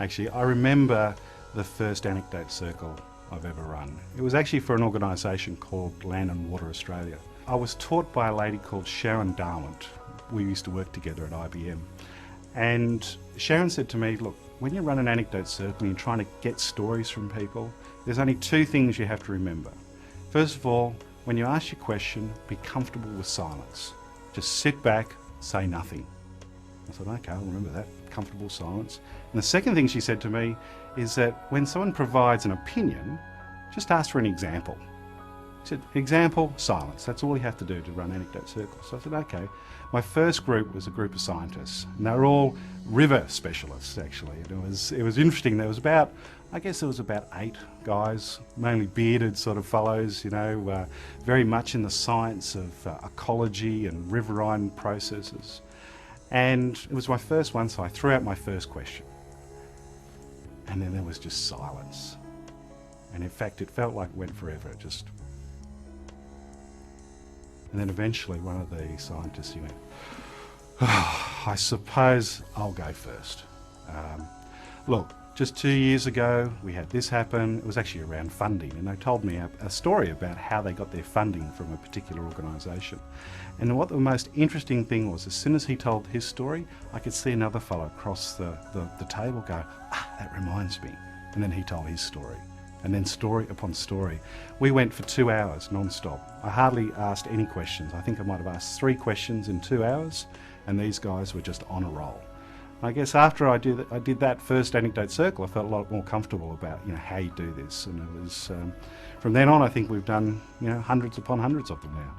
Actually, I remember the first Anecdote circle I've ever run. It was actually for an organisation called Land and Water Australia. I was taught by a lady called Shawn. We used to work together at IBM. And Sharon said to me, look, when you run an Anecdote circle and you're trying to get stories from people, there's only two things you have to remember. First of all, when you ask your question, be comfortable with silence. Just sit back, say nothing. I thought, okay, I'll remember that, comfortable silence. And the second thing she said to me is that when someone provides an opinion, just ask for an example. She said, example, silence. That's all you have to do to run Anecdote circles. So I said, okay. My first group was a group of scientists, and they were all river specialists, actually. And it was interesting. There was about 8 guys, mainly bearded sort of fellows, very much in the science of ecology and riverine processes. And it was my first one, so I threw out my first question. And then there was just silence. And in fact, it felt like it went forever. And then eventually one of the scientists, he went, oh, I suppose I'll go first. Look, just 2 years ago, we had this happen. It was actually around funding, and they told me a story about how they got their funding from a particular organisation. And what the most interesting thing was, as soon as he told his story, I could see another fellow across the table go, that reminds me. And then he told his story. And then story upon story. We went for 2 hours non-stop. I hardly asked any questions. I think I might have asked 3 questions in 2 hours, and these guys were just on a roll. I guess after I did that first Anecdote circle, I felt a lot more comfortable about how you do this, and it was from then on. I think we've done hundreds upon hundreds of them now.